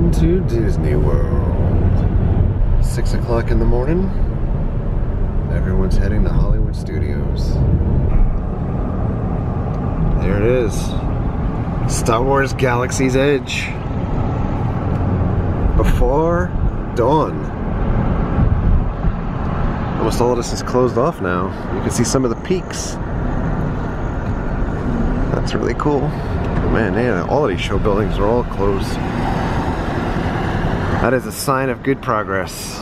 Welcome to Disney World. 6 o'clock in the morning. Everyone's heading to Hollywood Studios. There it is. Star Wars Galaxy's Edge. Before dawn. Almost all of this is closed off now. You can see some of the peaks. That's really cool. Man, all of these show buildings are all closed. That is a sign of good progress.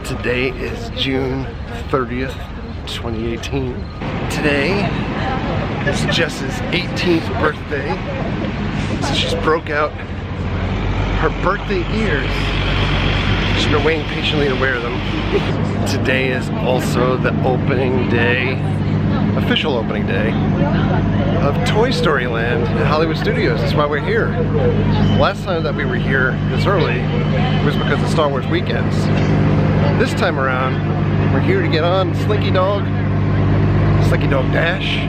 Today is June 30th, 2018. Today is Jess's 18th birthday. So she just broke out her birthday ears. She's been waiting patiently to wear them. Today is also the opening day, official opening day, of Toy Story Land at Hollywood Studios. That's why we're here. Last time that we were here this early was because of Star Wars weekends. This time around, we're here to get on Slinky Dog Dash,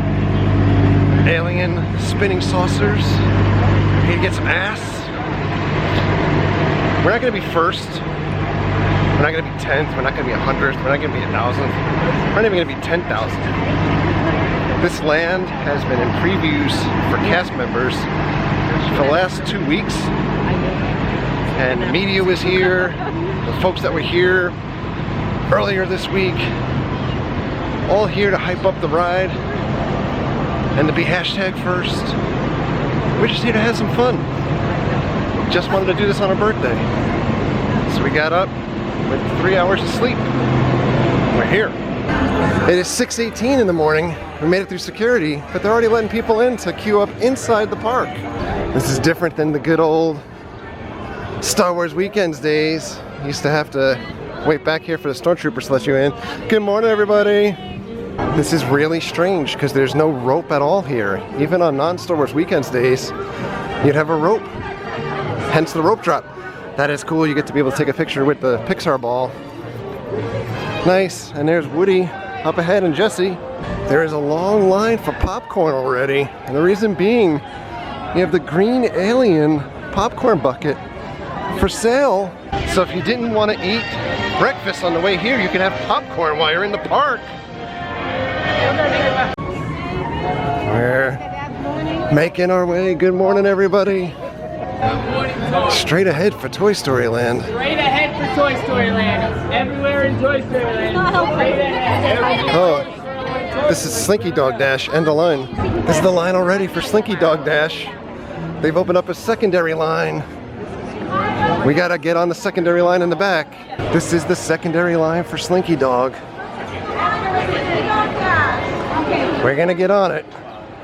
alien spinning saucers. We're here to get some ass. We're not going to be first. We're not going to be 10th. We're not going to be 100th. We're not going to be 1,000th. We're not even going to be 10,000th. This land has been in previews for cast members for the last 2 weeks. And the media was here. The folks that were here earlier this week, all here to hype up the ride and to be hashtag first. We're just here to have some fun. Just wanted to do this on our birthday. So we got up with 3 hours of sleep. We're here. It is 6:18 in the morning. We made it through security, but they're already letting people in to queue up inside the park. This is different than the good old Star Wars weekends days. You used to have to wait back here for the stormtroopers to let you in. Good morning, everybody. This is really strange because there's no rope at all here. Even on non-Star Wars weekends days, you'd have a rope. Hence the rope drop. That is cool. You get to be able to take a picture with the Pixar ball. Nice. And there's Woody up ahead and Jessie. There is a long line for popcorn already. And the reason being, you have the green alien popcorn bucket for sale. So if you didn't want to eat breakfast on the way here, you can have popcorn while you're in the park. We're making our way. Good morning, everybody. Straight ahead for Toy Story Land. Straight ahead for Toy Story Land. Everywhere in Toy Story Land. Straight ahead. Oh, this is Slinky Dog Dash. End of line. This is the line already for Slinky Dog Dash. They've opened up a secondary line. We gotta get on the secondary line in the back. This is the secondary line for Slinky Dog. We're gonna get on it.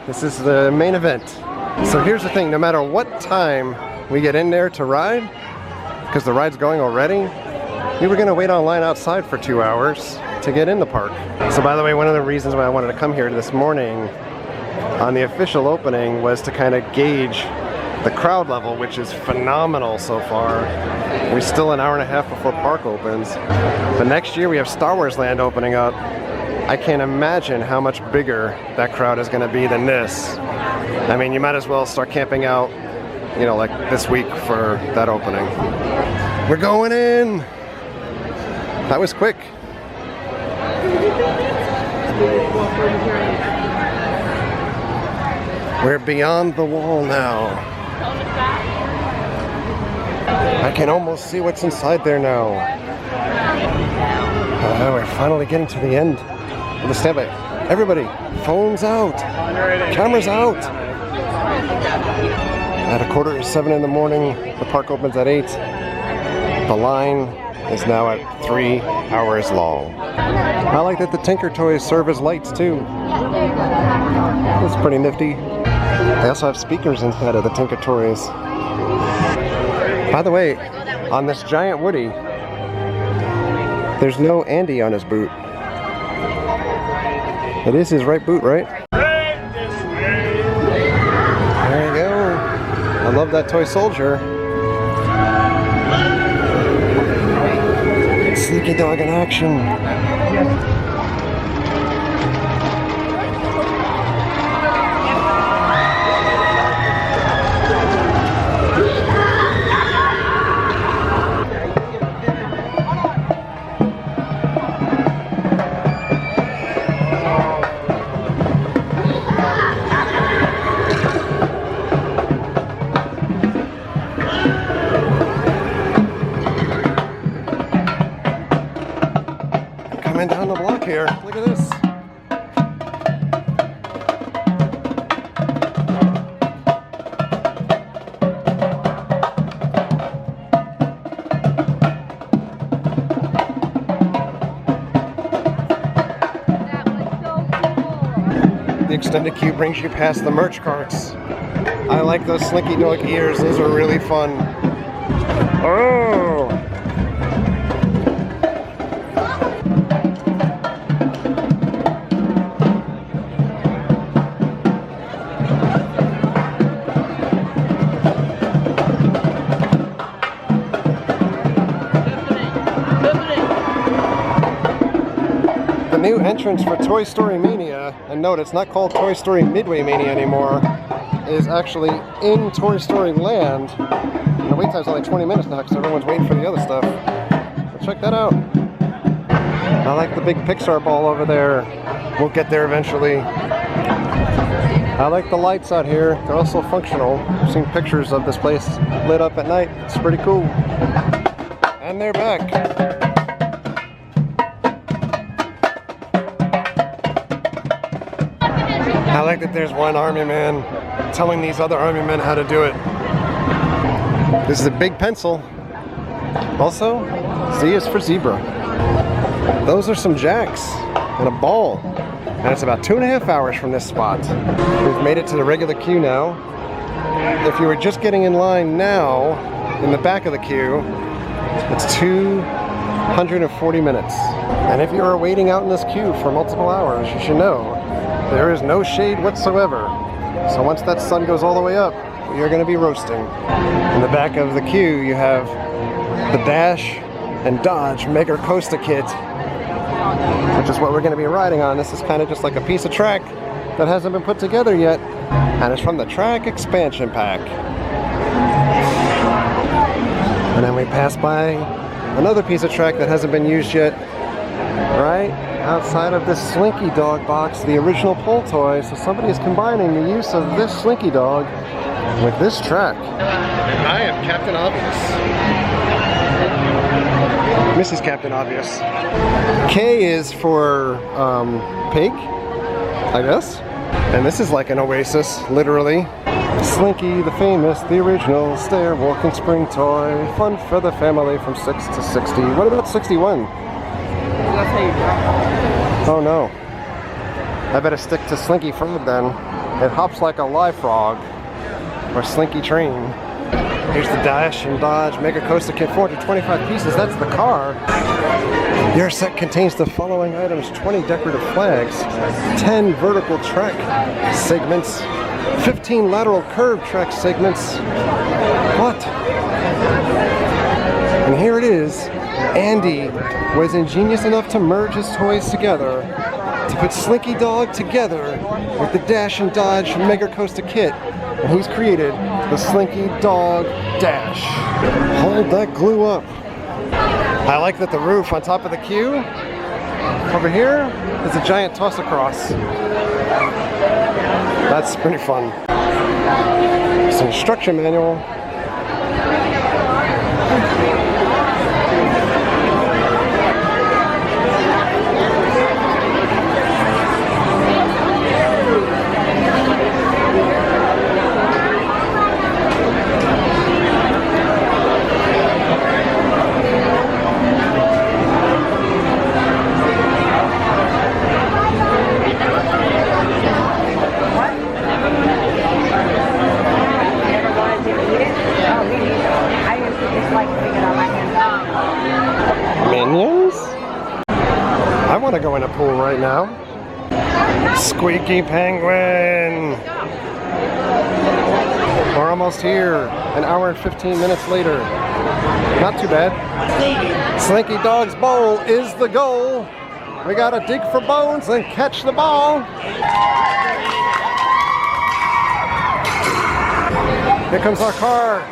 This is the main event. So here's the thing, no matter what time we get in there to ride, because the ride's going already, we were gonna wait online outside for 2 hours to get in the park. So by the way, one of the reasons why I wanted to come here this morning on the official opening was to kind of gauge the crowd level, which is phenomenal so far. We're still an hour and a half before park opens. But next year we have Star Wars Land opening up. I can't imagine how much bigger that crowd is gonna be than this. I mean, you might as well start camping out, you know, like this week for that opening. We're going in! That was quick. We're beyond the wall now. I can almost see what's inside there now. We're finally getting to the end of the standby. Everybody, phones out, cameras out. At 6:45 in the morning, the park opens at 8. The line is now at 3 hours long. I like that the Tinker Toys serve as lights too. That's pretty nifty. They also have speakers inside of the Tinker Toys. By the way, on this giant Woody, there's no Andy on his boot. It is his right boot, right? There you go. I love that toy soldier. Slinky Dog in action. extended queue brings you past the merch carts. I like those Slinky Dog ears, those are really fun. Oh! New entrance for Toy Story Mania, and note it's not called Toy Story Midway Mania anymore, is actually in Toy Story Land. And the wait time's only 20 minutes now because everyone's waiting for the other stuff. But check that out. I like the big Pixar ball over there. We'll get there eventually. I like the lights out here. They're also functional. I've seen pictures of this place lit up at night. It's pretty cool. And they're back. I like that there's one army man telling these other army men how to do it. This is a big pencil. Also, Z is for zebra. Those are some jacks and a ball. And it's about 2.5 hours from this spot. We've made it to the regular queue now. If you were just getting in line now, in the back of the queue, it's 240 minutes. And if you are waiting out in this queue for multiple hours, you should know there is no shade whatsoever. So once that sun goes all the way up, you're going to be roasting. In the back of the queue, you have the Dash and Dodge Mega Coaster Kit, which is what we're going to be riding on. This is kind of just like a piece of track that hasn't been put together yet, and it's from the Track Expansion Pack. And then we pass by another piece of track that hasn't been used yet, right outside of this Slinky Dog box, the original pull toy. So somebody is combining the use of this Slinky Dog with this track. And I am Captain Obvious. Mrs. Captain Obvious. K is for pig, I guess. And this is like an oasis, literally. Slinky, the famous, the original stair walking spring toy. Fun for the family from 6 to 60. What about 61? Oh no. I better stick to Slinky Frog then. It hops like a live frog. Or Slinky Train. Here's the Dash and Dodge Mega Coaster Kit, 425 pieces. That's the car. Your set contains the following items: 20 decorative flags, 10 vertical track segments, 15 lateral curve track segments. What? And here it is. Andy was ingenious enough to merge his toys together to put Slinky Dog together with the Dash and Dodge Mega Coaster Kit. And he's created the Slinky Dog Dash. Hold that glue up. I like that the roof on top of the queue over here is a giant toss across. That's pretty fun. Some instruction manual. Minions? I want to go in a pool right now. Squeaky Penguin! We're almost here. An hour and 15 minutes later. Not too bad. Slinky Dog's bowl is the goal. We gotta dig for bones and catch the ball. Here comes our car.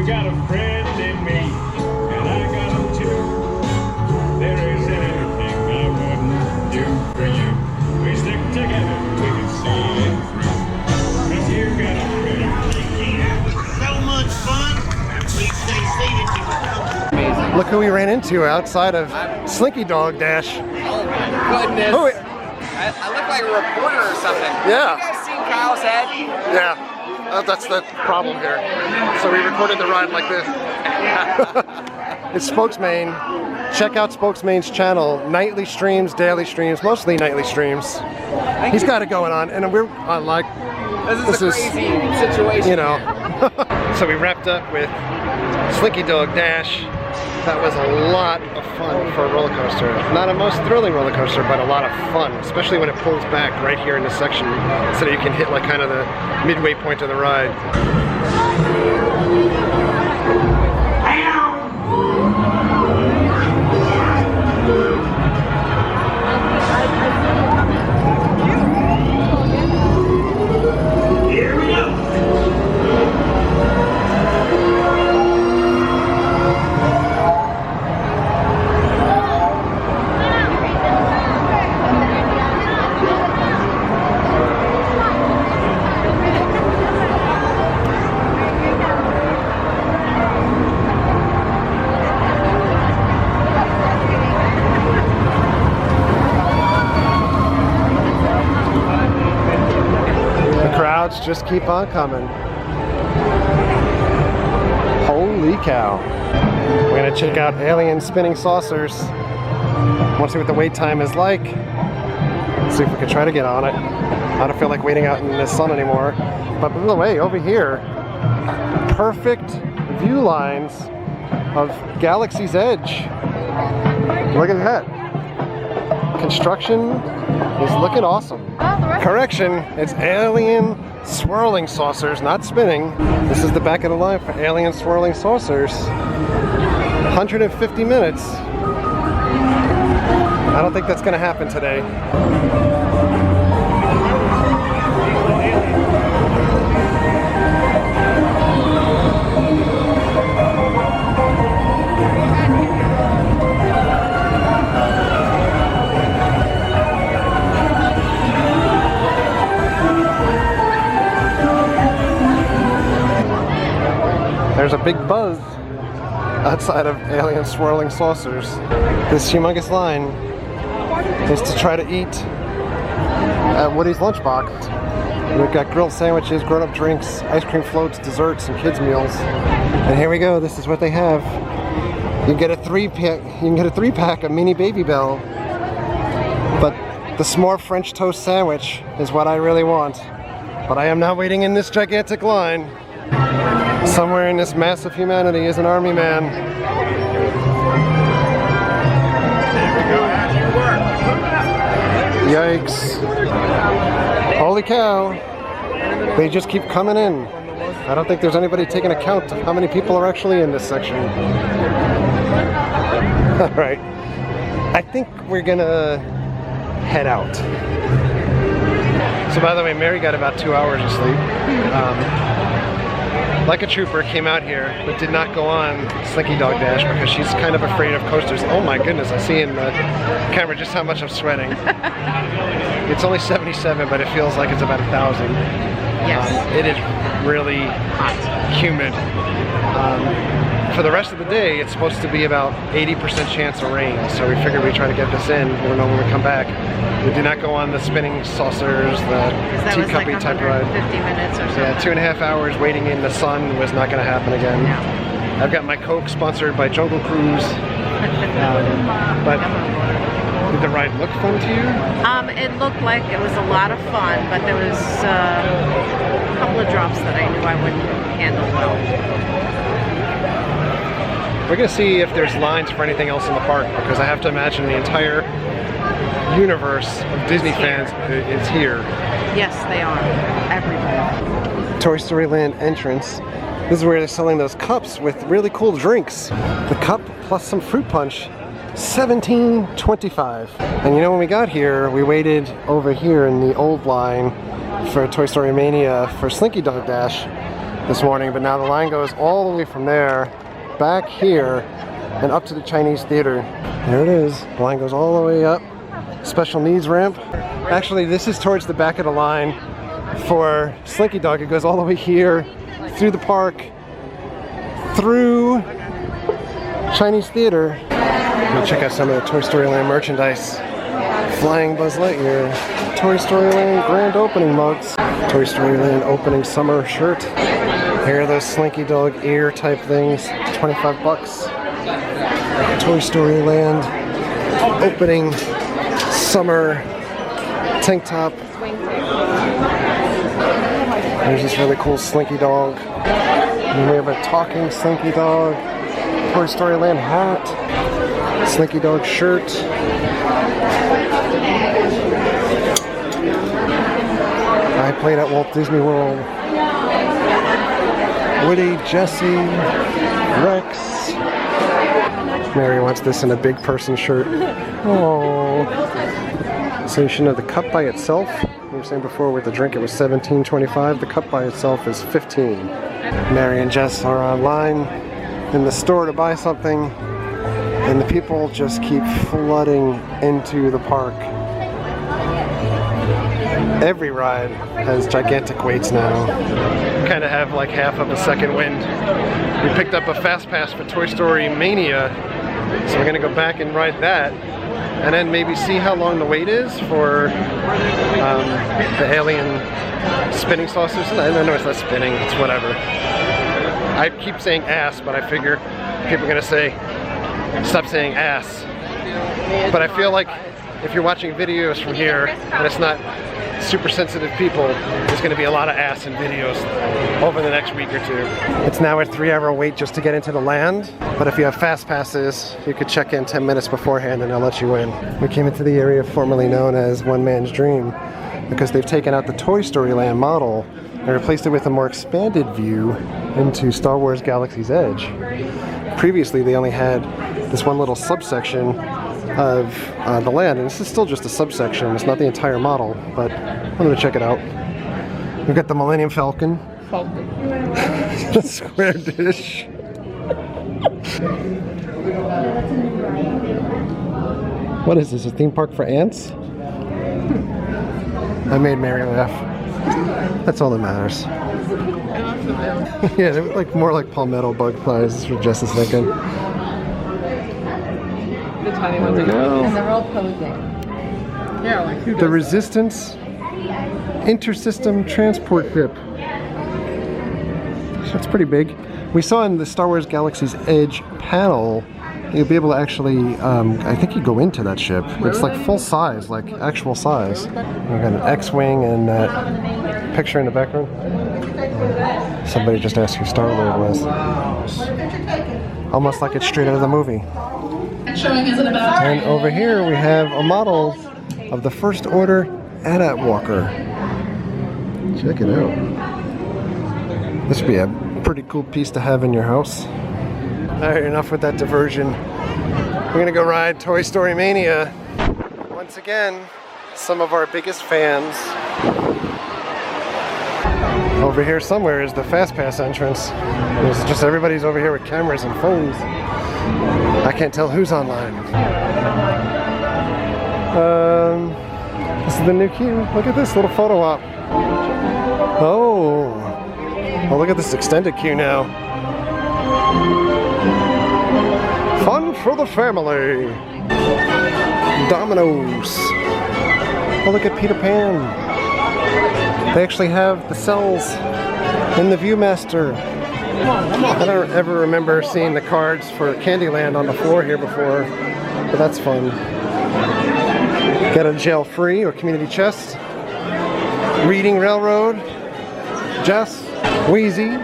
You got a friend in me, and I got him too. There isn't anything I wouldn't do for you. We stick together, we can see it through. 'Cause you got a friend. That was so much fun. Please stay seated to become. Look who we ran into outside of Slinky Dog Dash. Oh my goodness. Oh, wait. I look like a reporter or something. Yeah. Have you guys seen Kyle's head? Yeah, that's the problem here. So we recorded the ride like this. It's Spokesmain. Check out Spokesmain's channel. Nightly streams, daily streams, mostly nightly streams. He's got it going on, and we're on like, This is a crazy situation. you know. So we wrapped up with Slinky Dog Dash. That was a lot of fun for a roller coaster. Not a most thrilling roller coaster, but a lot of fun, especially when it pulls back right here in this section so that you can hit like kind of the midway point of the ride. Here we go. Just keep on coming. Holy cow. We're gonna check out alien spinning saucers. Want to see what the wait time is like. See if we can try to get on it. I don't feel like waiting out in the sun anymore. But by the way, over here, perfect view lines of Galaxy's Edge. Look at that. Construction is looking awesome. Correction, it's alien swirling saucers, not spinning. This is the back of the line for alien swirling saucers. 150 minutes. I don't think that's gonna happen today. There's a big buzz outside of alien swirling saucers. This humongous line is to try to eat at Woody's lunchbox. We've got grilled sandwiches, grown-up drinks, ice cream floats, desserts, and kids meals. And here we go. This is what they have. You can get a three-pack of mini Baby Bell, but the s'more French toast sandwich is what I really want. But I am not waiting in this gigantic line. Somewhere in this mass of humanity is an army man. Yikes. Holy cow. They just keep coming in. I don't think there's anybody taking account of how many people are actually in this section. Alright. I think we're gonna head out. So by the way, Mary got about 2 hours of sleep. Like a trooper, came out here, but did not go on Slinky Dog Dash because she's kind of afraid of coasters. Oh my goodness, I see in the camera just how much I'm sweating. It's only 77, but it feels like it's about 1,000. Yes. It is really hot, humid. For the rest of the day, it's supposed to be about 80% chance of rain, so we figured we'd try to get this in. We don't know when we come back. We did not go on the spinning saucers, the teacuppy type ride. 50 minutes or so. Yeah, 2.5 hours waiting in the sun was not going to happen again. No. I've got my Coke sponsored by Jungle Cruise. But did the ride look fun to you? It looked like it was a lot of fun, but there was a couple of drops that I knew I wouldn't handle well. We're going to see if there's lines for anything else in the park, because I have to imagine the entire universe of Disney fans is here. Yes, they are. Everywhere. Toy Story Land entrance. This is where they're selling those cups with really cool drinks. The cup plus some fruit punch, $17.25. And you know, when we got here, we waited over here in the old line for Toy Story Mania for Slinky Dog Dash. this morning, but now the line goes all the way from there, back here, and up to the Chinese theater. There it is. The line goes all the way up. Special needs ramp. Actually, this is towards the back of the line for Slinky Dog. It goes all the way here, through the park, through Chinese theater. Go check out some of the Toy Story Land merchandise. Flying Buzz Lightyear, Toy Story Land grand opening mugs, Toy Story Land opening summer shirt. Here are those Slinky Dog ear type things, 25 bucks. Toy Story Land opening summer tank top. There's this really cool Slinky Dog. And we have a talking Slinky Dog, Toy Story Land hat, Slinky Dog shirt. I played at Walt Disney World. Woody, Jessie, Rex. Mary wants this in a big person shirt. Oh. So you should know the cup by itself. We were saying before with the drink it was $17.25. The cup by itself is $15. Mary and Jess are online in the store to buy something, and the people just keep flooding into the park. Every ride has gigantic waits now. We kind of have like half of a second wind. We picked up a fast pass for Toy Story Mania, so we're gonna go back and ride that, and then maybe see how long the wait is for the alien spinning saucers. I know it's not spinning, it's whatever. I keep saying ass, but I figure people are gonna say, stop saying ass. But I feel like if you're watching videos from here and it's not super sensitive people, there's going to be a lot of ass in videos over the next week or two. It's now a 3-hour wait just to get into the land, but if you have fast passes, you could check in 10 minutes beforehand and they'll let you in. We came into the area formerly known as One Man's Dream because they've taken out the Toy Story Land model and replaced it with a more expanded view into Star Wars Galaxy's Edge. Previously, they only had this one little subsection of the land, and this is still just a subsection. It's not the entire model, but I'm gonna check it out. We've got the Millennium Falcon. The square dish. What is this, a theme park for ants? I made Mary laugh. That's all that matters. Yeah, they look like more like palmetto bug flies. That's what Jess is thinking. There we go. And they're all posing. Yeah, like who The Resistance Intersystem Transport Ship. That's pretty big. We saw in the Star Wars Galaxy's Edge panel, you'll be able to actually, I think you go into that ship. It's like full size, like actual size. We've got an X-Wing and that picture in the background. Somebody just asked who Star-Lord was. Almost like it's straight out of the movie. And over here we have a model of the First Order AT-AT Walker. Check it out. This would be a pretty cool piece to have in your house. Alright, enough with that diversion. We're gonna go ride Toy Story Mania. Once again, some of our biggest fans. Over here somewhere is the Fast Pass entrance. There's just everybody's over here with cameras and phones. I can't tell who's online. This is the new queue. Look at this little photo op. Oh, look at this extended queue now. Fun for the family. Dominoes. Oh, look at Peter Pan. They actually have the cells in the Viewmaster. I don't ever remember seeing the cards for Candyland on the floor here before, but that's fun. Got a jail-free or community chest. Reading Railroad. Jess. Wheezy.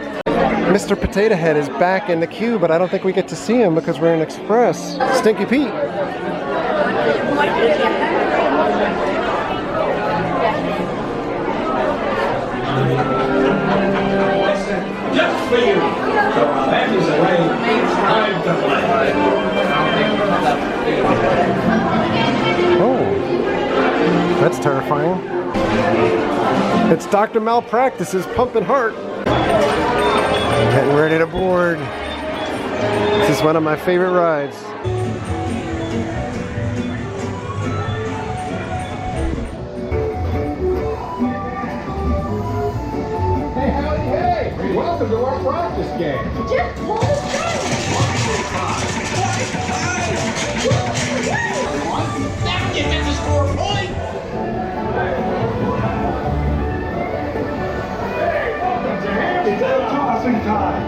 Mr. Potato Head is back in the queue, but I don't think we get to see him because we're in Express. Stinky Pete. Just for you. So that is the way drive to play. Oh, that's terrifying. It's Dr. Malpractice's Pumpin' Heart. Getting ready to board. This is one of my favorite rides. Hey, howdy, hey! Welcome to our practice game. Just hold it That gets us a score point! Hey, welcome to handstand tossing time!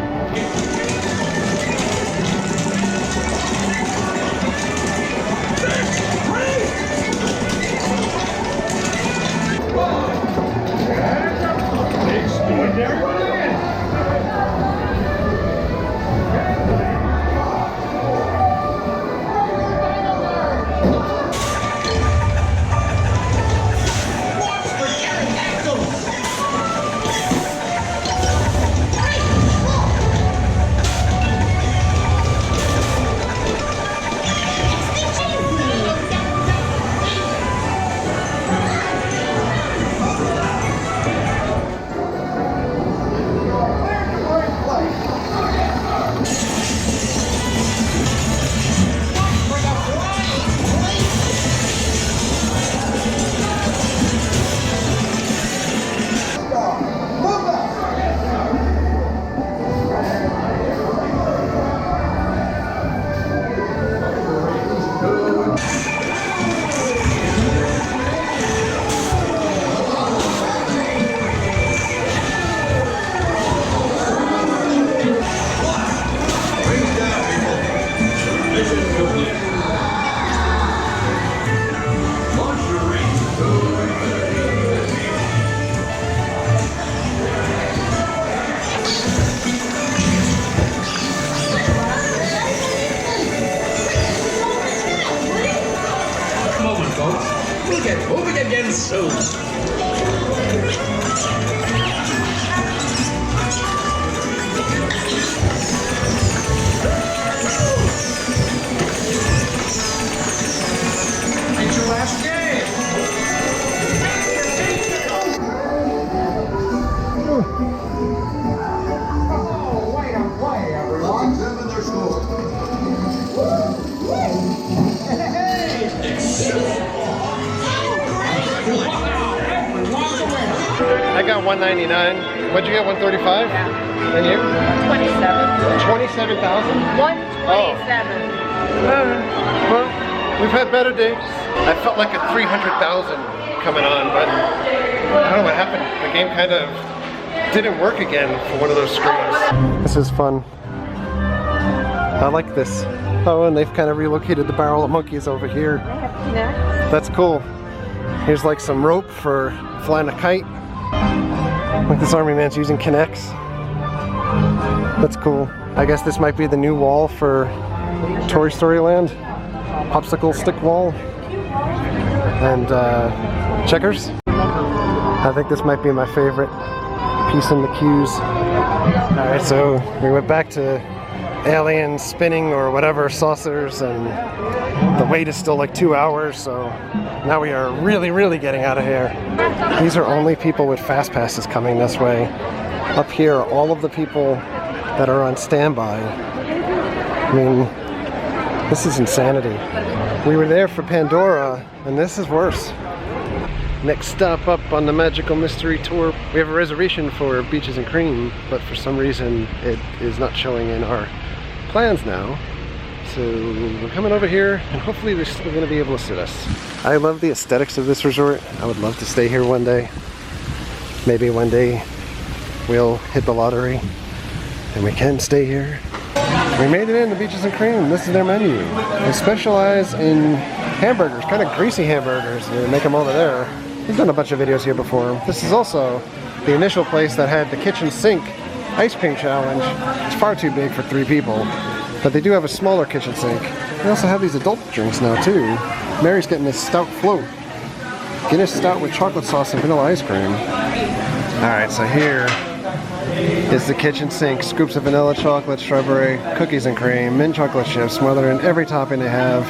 Big speed there, run in! We'll get moving again soon. It's your last game. Oh, way to play, everyone. Let's examine their score. I got 199. What'd you get? 135? Yeah. And you? 27. 27,000? 127. Well, we've had better days. I felt like a 300,000 coming on, but I don't know what happened. The game kind of didn't work again for one of those screens. This is fun. I like this. Oh, and they've kind of relocated the barrel of monkeys over here. That's cool. Here's like some rope for flying a kite. Like this army man's using Kinects. That's cool. I guess this might be the new wall for Toy Story Land. Popsicle stick wall. And checkers. I think this might be my favorite piece in the queues. Alright, so we went back to alien spinning or whatever saucers, and the wait is still like 2 hours, so now we are really getting out of here. These are only people with fast passes coming this way. Up here, all of the people that are on standby. I mean, this is insanity. We were there for Pandora, and this is worse. Next stop up on the Magical Mystery Tour, we have a reservation for Beaches and Cream, but for some reason it is not showing in our plans now. So we're coming over here, and hopefully they're still going to be able to sit us. I love the aesthetics of this resort. I would love to stay here one day. Maybe one day we'll hit the lottery and we can stay here. We made it in the Beaches and Cream. This is their menu. They specialize in hamburgers, kind of greasy hamburgers. They make them over there. We've done a bunch of videos here before. This is also the initial place that had the kitchen sink ice cream challenge. It's far too big for 3 people, but they do have a smaller kitchen sink. They also have these adult drinks now too. Mary's getting this stout float. Guinness stout with chocolate sauce and vanilla ice cream. Alright, so here is the kitchen sink. Scoops of vanilla chocolate, strawberry, cookies and cream, mint chocolate chips, smothered in every topping they have.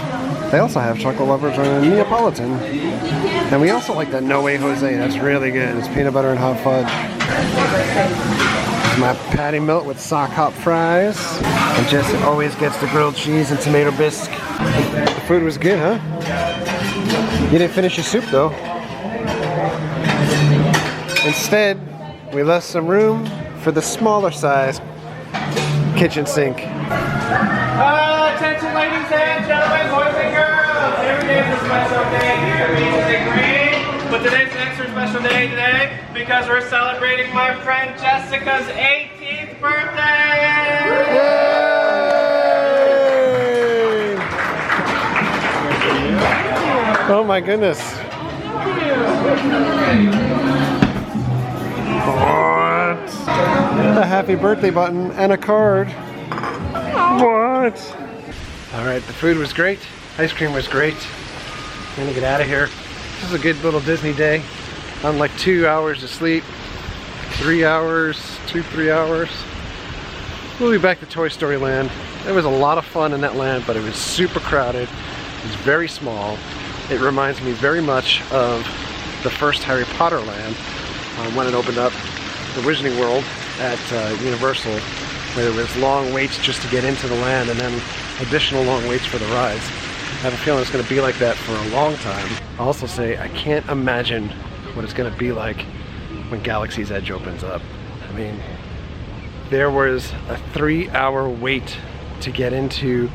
They also have chocolate lovers on a Neapolitan. And we also like that No Way Jose. That's really good. It's peanut butter and hot fudge. This is my patty melt with sock hop fries. And Jess always gets the grilled cheese and tomato bisque. The food was good, huh? You didn't finish your soup though. Instead, we left some room for the smaller size kitchen sink. Attention ladies and gentlemen, boys and girls. Every day is a special day here. Music and green. But today's an extra special day today because we're celebrating my friend Jessica's 18th birthday. Yay! Oh my goodness. What? A happy birthday button and a card. What? Alright, the food was great. Ice cream was great. I'm gonna get out of here. This is a good little Disney day. I'm like 2 hours of sleep. 3 hours, 3 hours. We'll be back to Toy Story Land. It was a lot of fun in that land, but it was super crowded. It was very small. It reminds me very much of the first Harry Potter land when it opened up the Wizarding World at Universal, where there was long waits just to get into the land and then additional long waits for the rides. I have a feeling it's going to be like that for a long time. I'll also say I can't imagine what it's going to be like when Galaxy's Edge opens up. I mean, there was a 3-hour wait to get into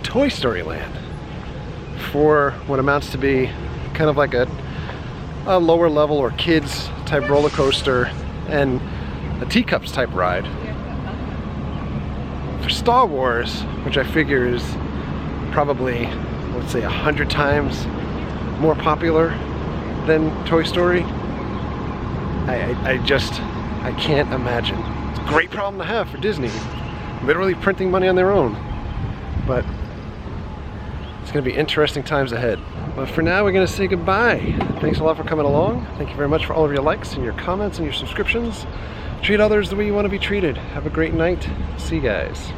Toy Story Land for what amounts to be kind of like a lower level or kids type roller coaster and a teacups type ride. For Star Wars, which I figure is probably, let's say, 100 times more popular than Toy Story, I can't imagine. It's a great problem to have for Disney, literally printing money on their own, but it's going to be interesting times ahead. But for now, we're going to say goodbye. Thanks a lot for coming along. Thank you very much for all of your likes and your comments and your subscriptions. Treat others the way you want to be treated. Have a great night. See you guys.